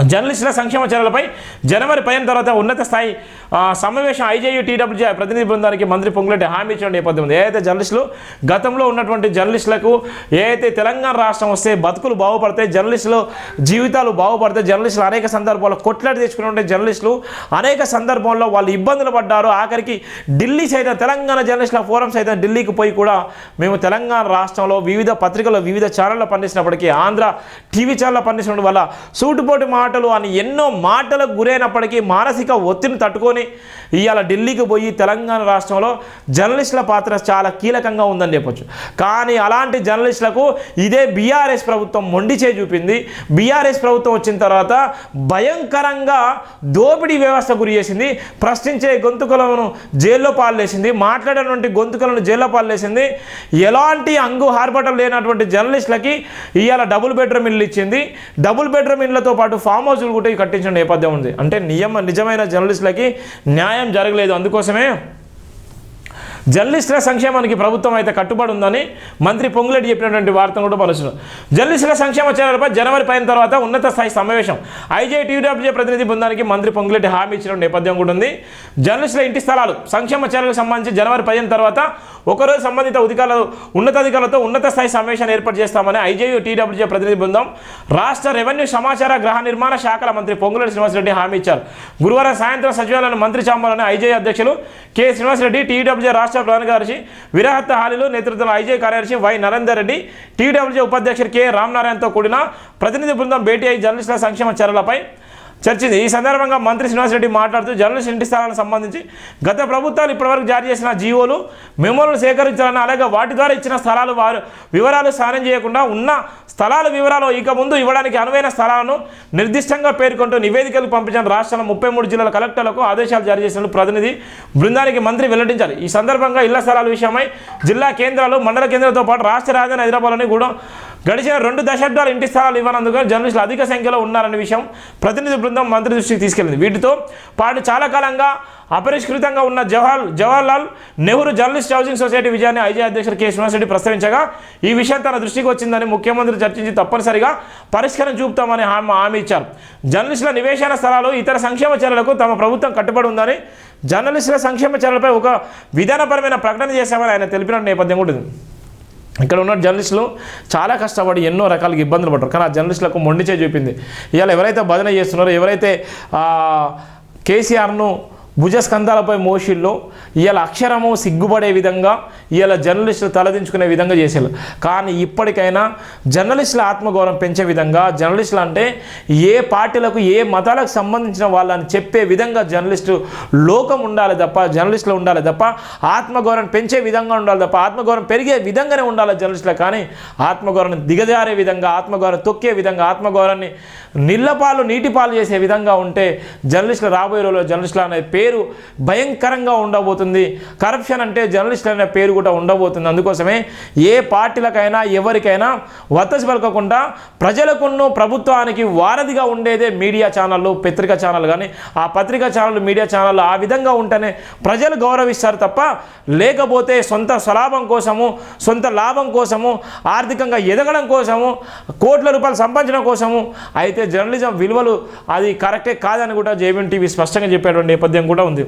జర్నలిస్టుల సంక్షేమ చర్యలపై జనవరి 10 తర్వాత ఉన్నత స్థాయి సమావేశం ఐజేయు టీడబ్ల్యూజే ప్రతినిధి బృందానికి మంత్రి పొంగులేటి హామీ ఇచ్చిన నేపథ్యం ఉంది. ఏదైతే జర్నలిస్టులు గతంలో ఉన్నటువంటి జర్నలిస్టులకు ఏదైతే తెలంగాణ రాష్ట్రం వస్తే బతుకులు బాగుపడతాయి, జర్నలిస్టులు జీవితాలు బాగుపడతాయి, జర్నలిస్టులు అనేక సందర్భాల్లో కొట్లాడి తెచ్చుకునే జర్నలిస్టులు అనేక సందర్భాల్లో వాళ్ళు ఇబ్బందులు పడ్డారు. ఆఖరికి ఢిల్లీ సైతం తెలంగాణ జర్నలిస్టుల ఫోరం సైతం ఢిల్లీకి పోయి కూడా మేము తెలంగాణ రాష్ట్రంలో వివిధ పత్రికల్లో వివిధ ఛానళ్ళలో పనిచేసినప్పటికీ ఆంధ్ర టీవీ ఛానల్లో పనిచేసిన వల్ల సూటుపోటు మాటలు అని ఎన్నో మాటలకు గురైనప్పటికీ మానసిక ఒత్తిడిని తట్టుకొని ఇవాళ ఢిల్లీకి పోయి తెలంగాణ రాష్ట్రంలో జర్నలిస్టుల పాత్ర చాలా కీలకంగా ఉందని చెప్పొచ్చు. కానీ అలాంటి జర్నలిస్టులకు ఇదే బీఆర్ఎస్ ప్రభుత్వం మొండి చేయి చూపింది. బీఆర్ఎస్ ప్రభుత్వం వచ్చిన తర్వాత భయంకరంగా దోపిడీ వ్యవస్థ గురి చేసింది, ప్రశ్నించే గొంతుకలను జైల్లో పాల్లేసింది, మాట్లాడేటువంటి గొంతుకలను జైల్లో పాల్లేసింది. ఎలాంటి అంగు హార్బటం లేనటువంటి జర్నలిస్టులకి ఇవాళ డబుల్ బెడ్రూమ్ ఇల్లు ఇచ్చింది. డబుల్ బెడ్రూమ్ ఇళ్లతో పాటు ఫామ్ హౌస్లు కూడా కట్టించిన నేపథ్యం ఉంది. అంటే నిజమైన జర్నలిస్టులకి న్యాయం జరగలేదు. అందుకోసమే జర్నలిస్టుల సంక్షేమానికి ప్రభుత్వం అయితే కట్టుబడి ఉందని మంత్రి పొంగులేటి చెప్పినటువంటి వార్తను కూడా పలుచున్నారు. జర్నలిస్టుల సంక్షేమ చర్యలపై జనవరి 10 తర్వాత ఉన్నత స్థాయి సమావేశం ఐజేయు టీడబ్ల్యూజే ప్రతినిధి బృందానికి మంత్రి పొంగులేటి హామీ ఇచ్చిన నేపథ్యం కూడా ఉంది. జర్నలిస్టుల ఇంటి స్థలాలు సంక్షేమ చర్యలకు సంబంధించి జనవరి 10 తర్వాత ఒకరోజు సంబంధిత ఉన్నతాధికారులతో ఉన్నత స్థాయి సమావేశాన్ని ఏర్పాటు చేస్తామని ఐజేయు టీడబ్ల్యూజే ప్రతినిధి బృందం రాష్ట్ర రెవెన్యూ సమాచార గృహ నిర్మాణ శాఖల మంత్రి పొంగులేటి శ్రీనివాసరెడ్డి హామీ ఇచ్చారు. గురువారం సాయంత్రం సచివాలయం మంత్రి చాంబర్లోని ఐజేయు అధ్యక్షులు కె శ్రీనివాసరెడ్డి, టీడబ్ల్యూజే రాష్ట్ర ప్రధాన కార్యదర్శి విరాహత్ హాలీలు నేతృత్వంలో ఐజేయు కార్యదర్శి వై నరేందర్ రెడ్డి, టీడబ్ల్యూజే ఉపాధ్యక్షుడు కె రామనారాయణతో కూడిన ప్రతినిధి బృందం భేటీ అయి జర్నలిస్టుల సంక్షేమ చర్యలపై చర్చింది. ఈ సందర్భంగా మంత్రి శ్రీనివాసరెడ్డి మాట్లాడుతూ జర్నలిస్ట్ ఇంటి స్థలాలకు సంబంధించి గత ప్రభుత్వాలు ఇప్పటివరకు జారీ చేసిన జీవోలు మెమోలను సేకరించాలని, అలాగే వాటి ద్వారా ఇచ్చిన స్థలాలు వివరాలు సారం చేయకుండా ఉన్న స్థలాల వివరాలు ఇక ముందు ఇవ్వడానికి అనువైన స్థలాలను నిర్దిష్టంగా పేర్కొంటూ నివేదికలు పంపించిన రాష్ట్రంలో 33 జిల్లాల కలెక్టర్లకు ఆదేశాలు జారీ చేసినట్లు ప్రతినిధి బృందానికి మంత్రి వెల్లడించారు. ఈ సందర్భంగా ఇళ్ల స్థలాల విషయమై జిల్లా కేంద్రాలు, మండల కేంద్రాలతో పాటు రాష్ట్ర రాజధాని హైదరాబాద్లోని కూడా గడిచిన 2 దశాబ్దాలు ఇంటి స్థలాలు ఇవ్వనందుకు జర్నలిస్టులు అధిక సంఖ్యలో ఉన్నారనే విషయం ప్రతినిధి బృందం మంత్రి దృష్టికి తీసుకెళ్లింది. వీటితో పాటు చాలా కాలంగా అపరిష్కృతంగా ఉన్న Jawaharlal Nehru journalist housing society విజయాన్ని ఐజేయు అధ్యక్షుడు కె శ్రీనివాసరెడ్డి ప్రస్తావించగా ఈ విషయం తన దృష్టికి వచ్చిందని ముఖ్యమంత్రి చర్చించి తప్పనిసరిగా పరిష్కారం చూపుతామని హామీ ఇచ్చారు. జర్నలిస్టుల నివేశన స్థలాలు ఇతర సంక్షేమ చర్యలకు తమ ప్రభుత్వం కట్టుబడి ఉందని, జర్నలిస్టుల సంక్షేమ చర్యలపై ఒక విధానపరమైన ప్రకటన చేశామని ఆయన తెలిపిన నేపథ్యం కూడా ఉంది. ఇక్కడ ఉన్న జర్నలిస్టులు చాలా కష్టపడి ఎన్నో రకాలుగా ఇబ్బందులు పడ్డారు. కానీ ఆ జర్నలిస్టులకు మొండి చేయి చూపింది. ఇవాళ ఎవరైతే భజన చేస్తున్నారో, ఎవరైతే కేసీఆర్ను భుజస్కంధాలపై మోషిల్లో ఇవాళ అక్షరము సిగ్గుపడే విధంగా ఇవాళ జర్నలిస్టులు తలదించుకునే విధంగా చేశారు. కానీ ఇప్పటికైనా జర్నలిస్టుల ఆత్మగౌరవం పెంచే విధంగా, జర్నలిస్టులు అంటే ఏ పార్టీలకు ఏ మతాలకు సంబంధించిన వాళ్ళని చెప్పే విధంగా జర్నలిస్టు లోకం ఉండాలి తప్ప, జర్నలిస్టులు ఉండాలి తప్ప, ఆత్మగౌరవం పెంచే విధంగా ఉండాలి తప్ప, ఆత్మగౌరవం పెరిగే విధంగానే ఉండాలి జర్నలిస్టులు. కానీ ఆత్మగౌరవం దిగజారే విధంగా, ఆత్మగౌరవం తొక్కే విధంగా, ఆత్మగౌరవాన్ని నీళ్ళపాలు నీటిపాలు చేసే విధంగా ఉంటే జర్నలిస్టులు రాబోయే రోజుల్లో జర్నలిస్టులు అనే పేరు భయంకరంగా ఉండబోతుంది. కరప్షన్ అంటే జర్నలిస్టులు అనే పేరు కూడా ఉండబోతుంది. అందుకోసమే ఏ పార్టీలకైనా ఎవరికైనా వత్తసి పలకకుండా ప్రజలకున్న ప్రభుత్వానికి వారధిగా ఉండేదే మీడియా ఛానళ్ళు, పత్రికా ఛానల్. కానీ ఆ పత్రికా ఛానళ్ళు, మీడియా ఛానళ్ళు ఆ విధంగా ఉంటేనే ప్రజలు గౌరవిస్తారు తప్ప, లేకపోతే సొంత స్వలాభం కోసము, సొంత లాభం కోసము, ఆర్థికంగా ఎదగడం కోసము, కోట్ల రూపాయలు సంపాదించడం కోసము అయితే జర్నలిజం విలువలు అది కరెక్టే కాదని కూడా జేబీఎన్ టీవీ స్పష్టంగా చెప్పేటువంటి నేపథ్యం కూడా ఉంది.